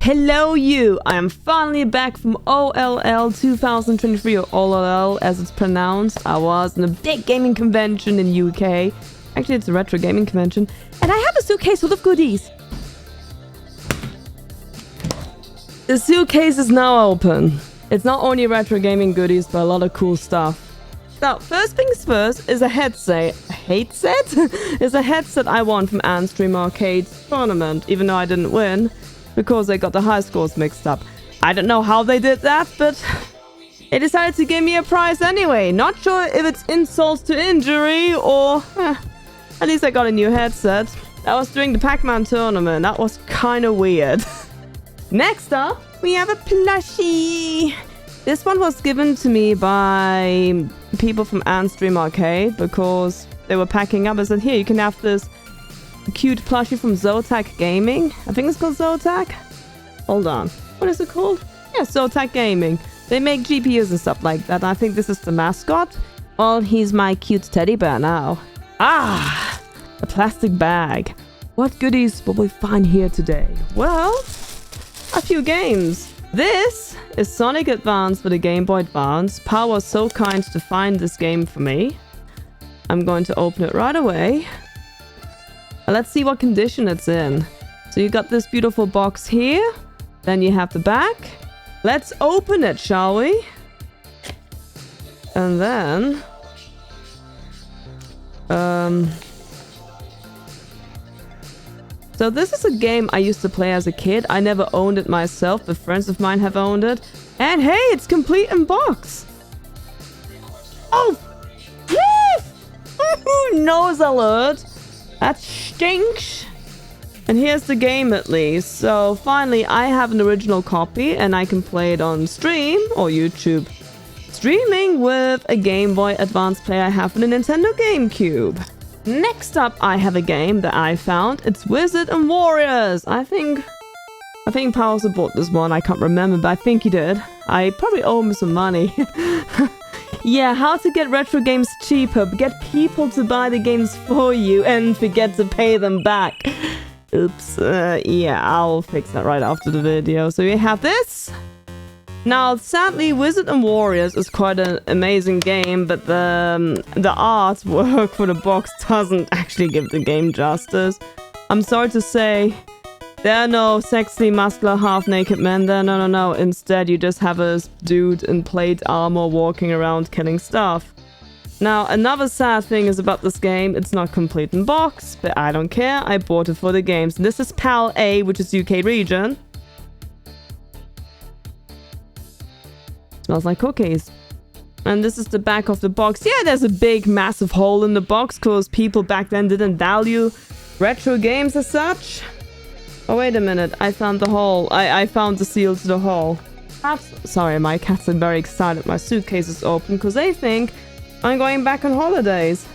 Hello you! I am finally back from OLL 2023, or OLL as it's pronounced. I was in a big gaming convention in UK. Actually, it's a retro gaming convention. And I have a suitcase full of goodies. The suitcase is now open. It's not only retro gaming goodies, but a lot of cool stuff. So, first things first is a headset. Is a headset I won from Anstream Arcade's tournament, even though I didn't win, because they got the high scores mixed up. I don't know how they did that, but they decided to give me a prize anyway. Not sure if it's insult to injury or... at least I got a new headset. That was during the Pac-Man tournament. That was kind of weird. Next up, we have a plushie. This one was given to me by people from Anstream Arcade because they were packing up. I said, here, you can have this cute plushie from Zotac Gaming. I think it's called Zotac. Hold on. What is it called? Yeah, Zotac Gaming. They make GPUs and stuff like that. I think this is the mascot. Well, he's my cute teddy bear now. Ah! A plastic bag. What goodies will we find here today? Well, a few games. This is Sonic Advance for the Game Boy Advance. Pal was so kind to find this game for me. I'm going to open it right away. Let's see what condition it's in. So you got this beautiful box here. Then you have the back. Let's open it, shall we? And then... So this is a game I used to play as a kid. I never owned it myself, but friends of mine have owned it. And hey, it's complete in box. Oh! Nose alert! That stinks! And here's the game at least. So finally, I have an original copy and I can play it on stream or YouTube. Streaming with a Game Boy Advance player I have on a Nintendo GameCube. Next up, I have a game that I found. It's Wizard and Warriors. I think Powers bought this one. I can't remember, but I think he did. I probably owe him some money. Yeah, how to get retro games cheaper. Get people to buy the games for you and forget to pay them back. Oops. Yeah, I'll fix that right after the video. So you have this. Now, sadly, Wizard and Warriors is quite an amazing game, but the artwork for the box doesn't actually give the game justice. I'm sorry to say, there are no sexy, muscular, half-naked men there. No. Instead, you just have a dude in plate armor walking around killing stuff. Now, another sad thing is about this game, it's not complete in box, but I don't care. I bought it for the games. This is PAL A, which is UK region. Smells like cookies. And this is the back of the box. Yeah, there's a big, massive hole in the box because people back then didn't value retro games as such. Oh, wait a minute. I found the hole. I found the seal to the hole. Sorry, my cats are very excited. My suitcase is open because they think I'm going back on holidays.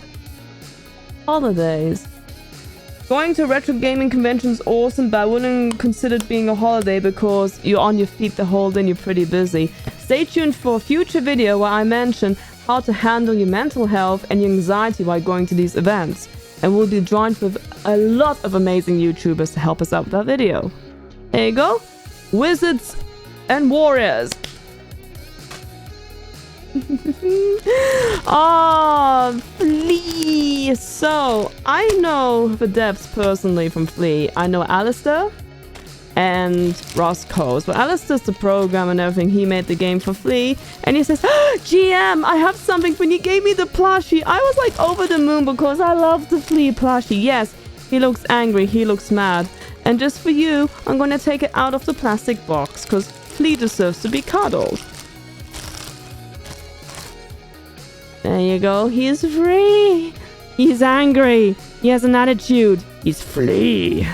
Going to a retro gaming convention is awesome, but I wouldn't consider it being a holiday because you're on your feet the whole day and you're pretty busy. Stay tuned for a future video where I mention how to handle your mental health and your anxiety while going to these events. And we'll be joined with a lot of amazing YouTubers to help us out with that video. There you go. Wizards and Warriors. Oh, Flea! So, I know the devs personally from Flea. I know Alistair and Roscoe. So Alistair's the program and everything. He made the game for Flea. And he says, oh, GM, I have something when you gave me the plushie. I was like over the moon because I love the Flea plushie. Yes, he looks angry. He looks mad. And just for you, I'm going to take it out of the plastic box because Flea deserves to be cuddled. There you go. He's free. He's angry. He has an attitude. He's Flea.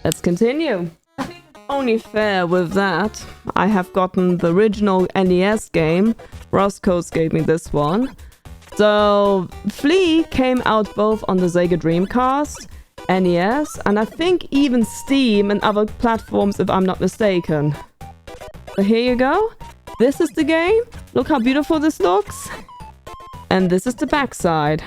Let's continue. I think it's only fair with that. I have gotten the original NES game. Roscoe's gave me this one. So, Flea came out both on the Sega Dreamcast, NES, and I think even Steam and other platforms if I'm not mistaken. So here you go. This is the game. Look how beautiful this looks. And this is the backside.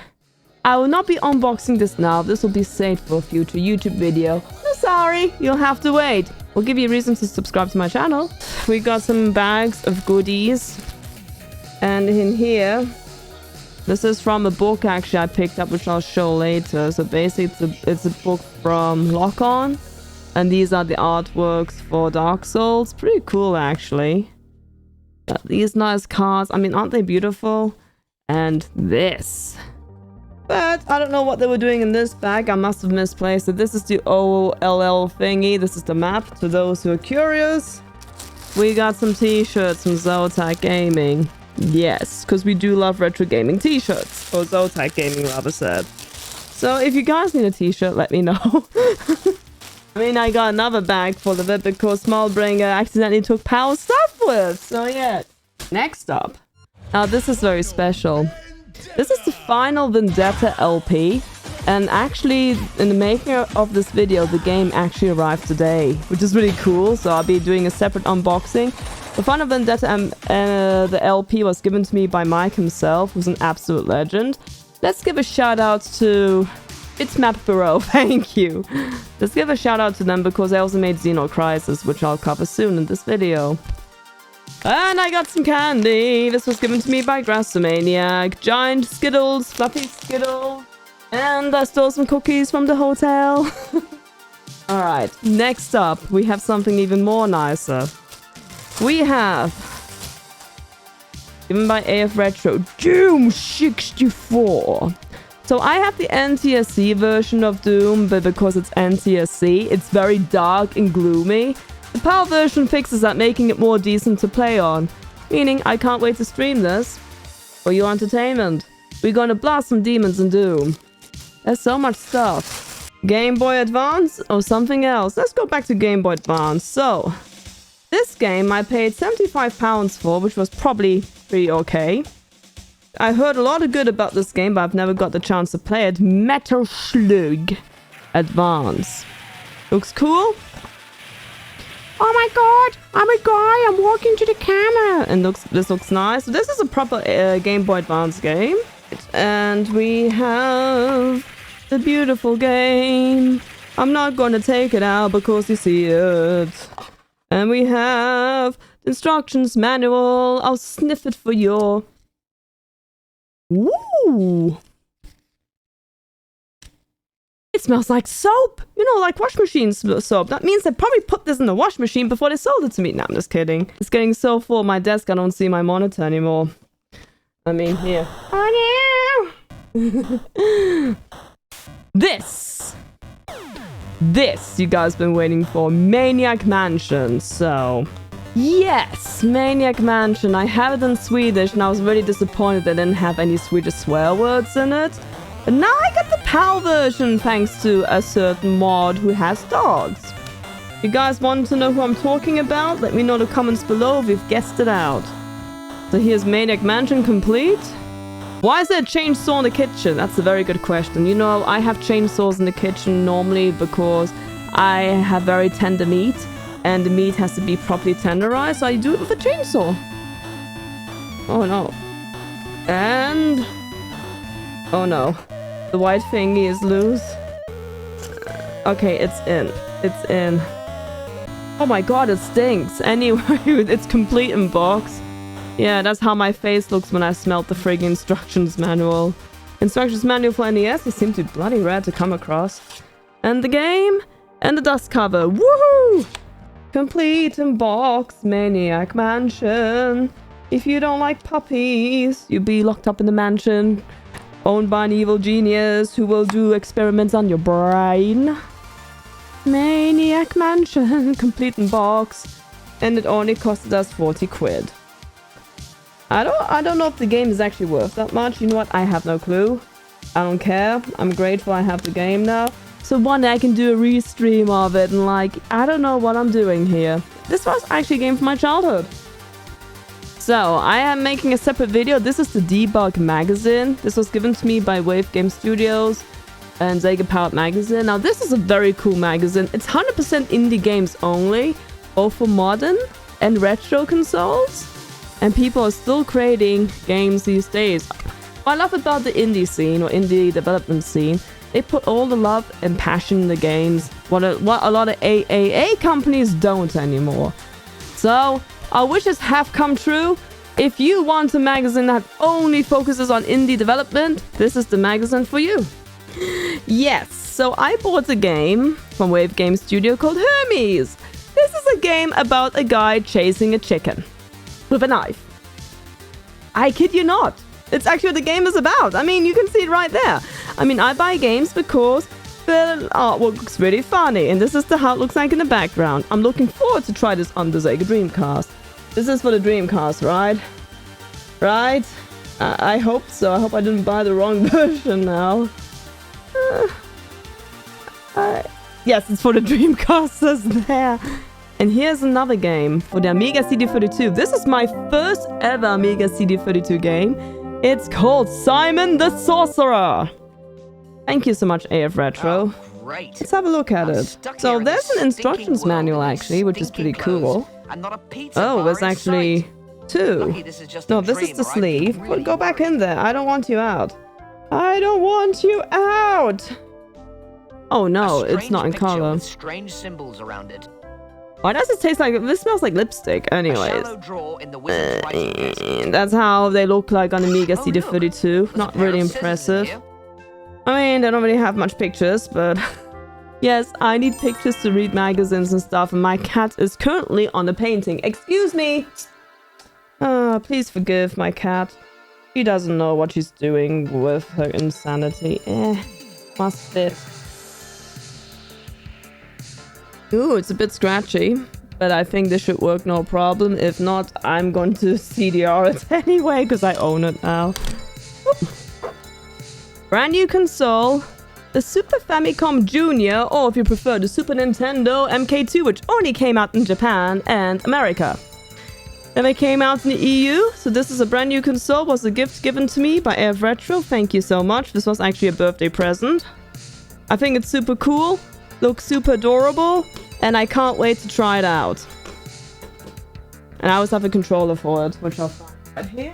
I will not be unboxing this now. This will be saved for a future YouTube video. Sorry, you'll have to wait. will give you a reason to subscribe to my channel. We got some bags of goodies. And in here, this is from a book actually I picked up, which I'll show later. So basically it's a book from Lock On. And these are the artworks for Dark Souls. Pretty cool actually. Got these nice cards. I mean, aren't they beautiful? And this. But I don't know what they were doing in this bag. I must have misplaced it. This is the OLL thingy. This is the map, to those who are curious. We got some t-shirts from Zotac Gaming. Yes, because we do love retro gaming t-shirts. Or Zotac Gaming, rather said. So if you guys need a t-shirt, let me know. I mean, I got another bag full of it because Smallbringer accidentally took Power stuff with. So yeah. Next up. Now this is very special. This is the Final Vendetta LP. And actually, in the making of this video, the game actually arrived today. Which is really cool. So I'll be doing a separate unboxing. The Final Vendetta the LP was given to me by Mike himself, who's an absolute legend. Let's give a shout out to It's Map Bureau, thank you. Let's give a shout out to them because they also made Xeno Crisis, which I'll cover soon in this video. And I got some candy. This was given to me by Grassomaniac. Giant Skittles, fluffy Skittles. And I stole some cookies from the hotel. Alright, next up, we have something even more nicer. We have, given by AF Retro, Doom 64. So I have the NTSC version of Doom, but because it's NTSC, it's very dark and gloomy. The PAL version fixes that, making it more decent to play on. Meaning, I can't wait to stream this for your entertainment. We're gonna blast some demons in Doom. There's so much stuff. Game Boy Advance or something else? Let's go back to Game Boy Advance. So, this game I paid £75 for, which was probably pretty okay. I heard a lot of good about this game, but I've never got the chance to play it. Metal Slug Advance. Looks cool. Oh my god, I'm a guy, I'm walking to the camera. And this looks nice. So this is a proper Game Boy Advance game. And we have the beautiful game. I'm not gonna take it out because you see it. And we have the instructions manual. I'll sniff it for you. Ooh. It smells like soap. You know, like wash machine soap. That means they probably put this in the wash machine before they sold it to me. No, I'm just kidding. It's getting so full my desk I don't see my monitor anymore. I mean, here. Oh no! This you guys been waiting for. Maniac Mansion. So, yes, Maniac Mansion. I have it in Swedish and I was really disappointed they didn't have any Swedish swear words in it. But now I got the PAL version thanks to a certain mod who has dogs. If you guys want to know who I'm talking about, let me know in the comments below if you've guessed it out. So here's Maniac Mansion complete. Why is there a chainsaw in the kitchen? That's a very good question. You know, I have chainsaws in the kitchen normally because I have very tender meat. And the meat has to be properly tenderized, so I do it with a chainsaw. Oh no. And... oh no. The white thingy is loose. Okay, it's in. It's in. Oh my god, it stinks. Anyway, it's complete in box. Yeah, that's how my face looks when I smelt the friggin' instructions manual. Instructions manual for NES, they seem to be bloody rare to come across. And the game, and the dust cover. Woohoo! Complete in box, Maniac Mansion. If you don't like puppies, you'll be locked up in the mansion, owned by an evil genius who will do experiments on your brain. Maniac Mansion, complete in box. And it only costed us 40 quid. I don't know if the game is actually worth that much. You know what? I have no clue. I don't care. I'm grateful I have the game now. So one day I can do a restream of it and like, I don't know what I'm doing here. This was actually a game from my childhood. So, I am making a separate video. This is the Debug magazine. This was given to me by Wave Game Studios and Sega Powered Magazine. Now this is a very cool magazine. It's 100% indie games only, both for modern and retro consoles. And people are still creating games these days. What I love about the indie scene or indie development scene They put all the love and passion in the games, what a lot of AAA companies don't anymore. So, our wishes have come true. If you want a magazine that only focuses on indie development, this is the magazine for you. Yes, so I bought a game from Wave Game Studio called Hermes. This is a game about a guy chasing a chicken with a knife. I kid you not. It's actually what the game is about. I mean, you can see it right there. I mean, I buy games because the artwork looks really funny, and this is how it looks like in the background. I'm looking forward to try this on the Sega Dreamcast. This is for the Dreamcast, right? Right? I hope so. I hope I didn't buy the wrong version now. Yes, it's for the Dreamcast, says there. And here's another game for the Amiga CD32. This is my first ever Amiga CD32 game. It's called Simon the Sorcerer. Thank you so much, AF Retro. Oh, great. Let's have a look at it. So there's an instructions manual actually, which is pretty cool. Oh, there's actually two. No, this is the sleeve. Well, go back in there. I don't want you out. I don't want you out. Oh no, it's not in color. Strange symbols around it. Why does it taste like... This smells like lipstick, anyways. That's how they look like on Amiga CD32. Not really impressive. I mean, they don't really have much pictures, but... Yes, I need pictures to read magazines and stuff, and my cat is currently on a painting. Excuse me! Please forgive my cat. She doesn't know what she's doing with her insanity. Must fit. Ooh, it's a bit scratchy, but I think this should work no problem. If not, I'm going to CDR it anyway, because I own it now. Brand new console, the Super Famicom Junior, or if you prefer, the Super Nintendo MK2, which only came out in Japan and America. Never came out in the EU, so this is a brand new console, was a gift given to me by AF Retro. Thank you so much. This was actually a birthday present. I think it's super cool. Looks super adorable, and I can't wait to try it out. And I always have a controller for it, which I'll find right here.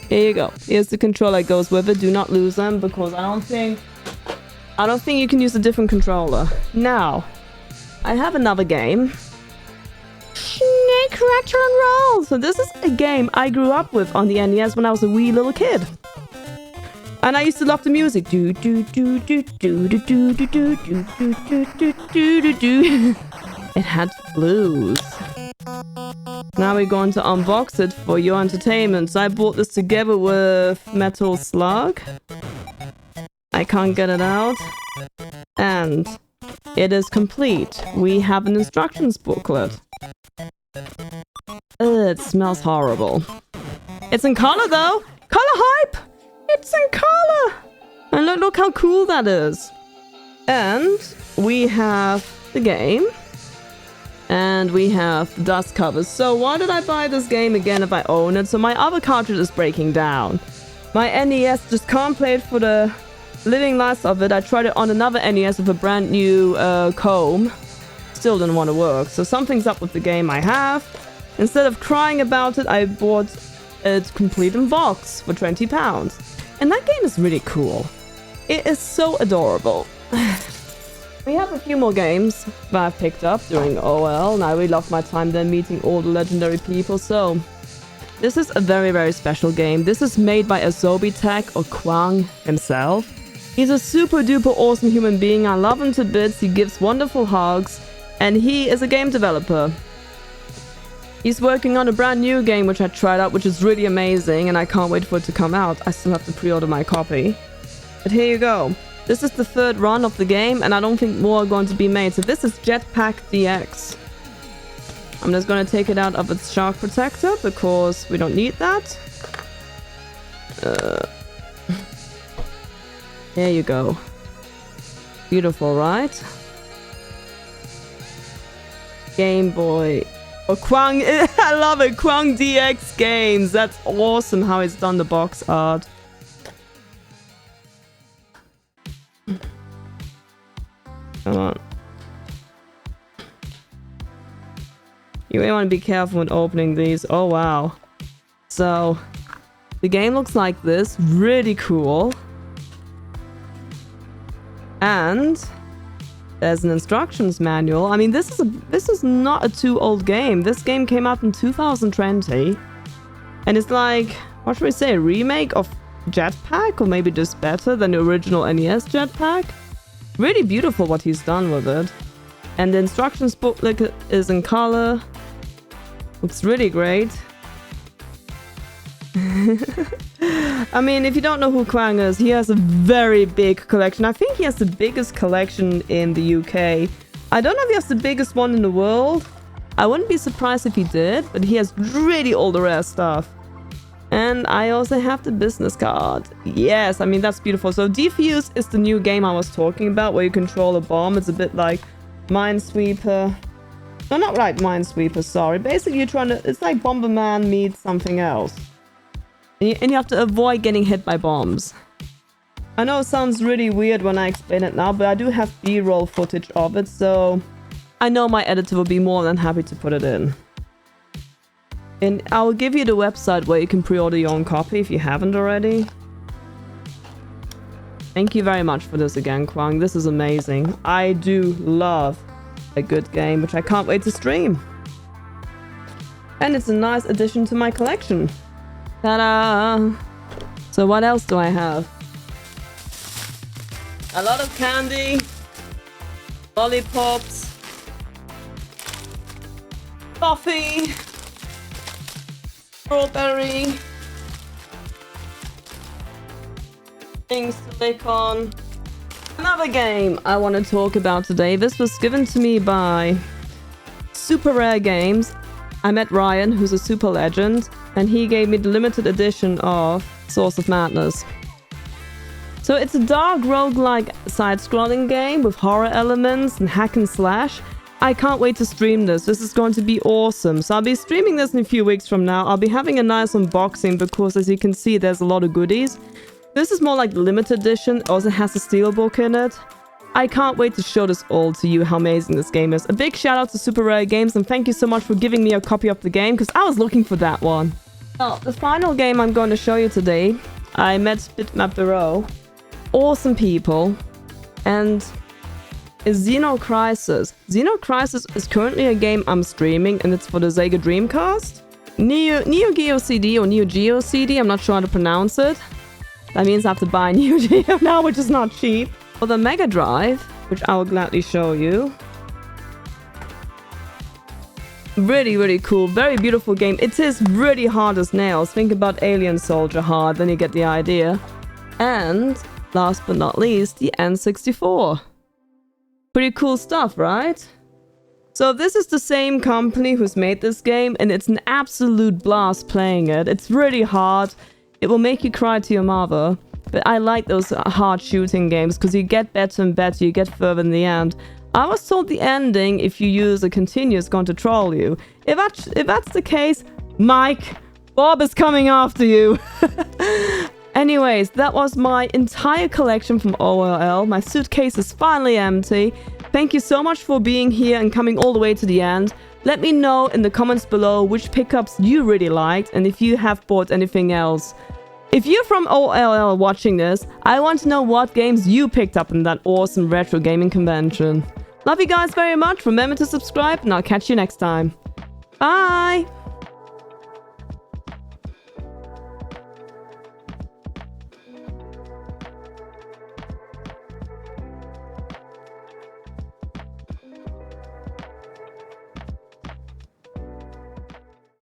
Here you go. Here's the controller that goes with it. Do not lose them, because I don't think you can use a different controller. Now, I have another game. Snake, Rattle, and Roll! So this is a game I grew up with on the NES when I was a wee little kid. And I used to love the music. Do do do do do do do do do do do do do do. It had blues. Now we're going to unbox it for your entertainment. So I bought this together with Metal Slug. I can't get it out. And it is complete. We have an instructions booklet. It smells horrible. It's in color though. Color hype! It's in color! And look how cool that is. And we have the game. And we have the dust covers. So why did I buy this game again if I own it? So my other cartridge is breaking down. My NES just can't play it for the living last of it. I tried it on another NES with a brand new comb. Still didn't want to work. So something's up with the game I have. Instead of crying about it, I bought it complete in box for £20. And that game is really cool. It is so adorable. We have a few more games that I've picked up during OL, and I really loved my time there meeting all the legendary people. So this is a very, very special game. This is made by Asobi Tech, or Kwang himself. He's a super duper awesome human being. I love him to bits. He gives wonderful hugs, and he is a game developer. He's working on a brand new game which I tried out, which is really amazing, and I can't wait for it to come out. I still have to pre-order my copy. But here you go. This is the third run of the game, and I don't think more are going to be made. So this is Jetpack DX. I'm just going to take it out of its shark protector, because we don't need that. There you go. Beautiful, right? Game Boy. Oh, Kwang, I love it, Kwang DX Games. That's awesome how it's done the box art. Come on. You may want to be careful when opening these. Oh, wow. So, The game looks like this. Really cool. And there's an instructions manual. I mean, this is not a too old game. This game came out in 2020. And it's like, what should we say, a remake of Jetpack? Or maybe just better than the original NES Jetpack? Really beautiful what he's done with it. And the instructions booklet is in color. Looks really great. I mean, if you don't know who Kwang is, he has a very big collection. I think he has the biggest collection in the UK. I don't know if he has the biggest one in the world. I wouldn't be surprised if he did, but he has really all the rare stuff. And I also have the business card. Yes, I mean, that's beautiful. So Defuse is the new game I was talking about, where you control a bomb. It's a bit like Minesweeper. No, not like Minesweeper, sorry. Basically, you're trying to... It's like Bomberman meets something else. And you have to avoid getting hit by bombs. I know it sounds really weird when I explain it now, but I do have B-roll footage of it, so I know my editor will be more than happy to put it in. And I'll give you the website where you can pre-order your own copy if you haven't already. Thank you very much for this again, Kwang. This is amazing. I do love a good game, which I can't wait to stream. And it's a nice addition to my collection. Ta-da! So what else do I have? A lot of candy, lollipops, coffee, strawberry, things to lick on. Another game I want to talk about today. This was given to me by Super Rare Games. I met Ryan, who's a super legend, and he gave me the limited edition of Source of Madness. So it's a dark roguelike side-scrolling game with horror elements and hack and slash. I can't wait to stream this. This is going to be awesome. So I'll be streaming this in a few weeks from now. I'll be having a nice unboxing because, as you can see, there's a lot of goodies. This is more like the limited edition. It also has a steelbook in it. I can't wait to show this all to you, how amazing this game is. A big shout out to Super Rare Games, and thank you so much for giving me a copy of the game, because I was looking for that one. Well, the final game I'm going to show you today, I met Bitmap Bureau. Awesome people. And is Xeno Crisis. Xeno Crisis is currently a game I'm streaming, and it's for the Sega Dreamcast. Neo Geo CD or Neo Geo CD, I'm not sure how to pronounce it. That means I have to buy Neo Geo now, which is not cheap. For the Mega Drive, which I will gladly show you. Really, really cool. Very beautiful game. It is really hard as nails. Think about Alien Soldier hard, then you get the idea. And, last but not least, the N64. Pretty cool stuff, right? So this is the same company who's made this game, and it's an absolute blast playing it. It's really hard. It will make you cry to your mother. But I like those hard shooting games because you get better and better, you get further in the end. I was told the ending, if you use a continue, is going to troll you. If that's the case, Mike, Bob is coming after you. Anyways, that was my entire collection from OLL. My suitcase is finally empty. Thank you so much for being here and coming all the way to the end. Let me know in the comments below which pickups you really liked and if you have bought anything else. If you're from OLL watching this, I want to know what games you picked up in that awesome retro gaming convention. Love you guys very much, remember to subscribe, and I'll catch you next time. Bye!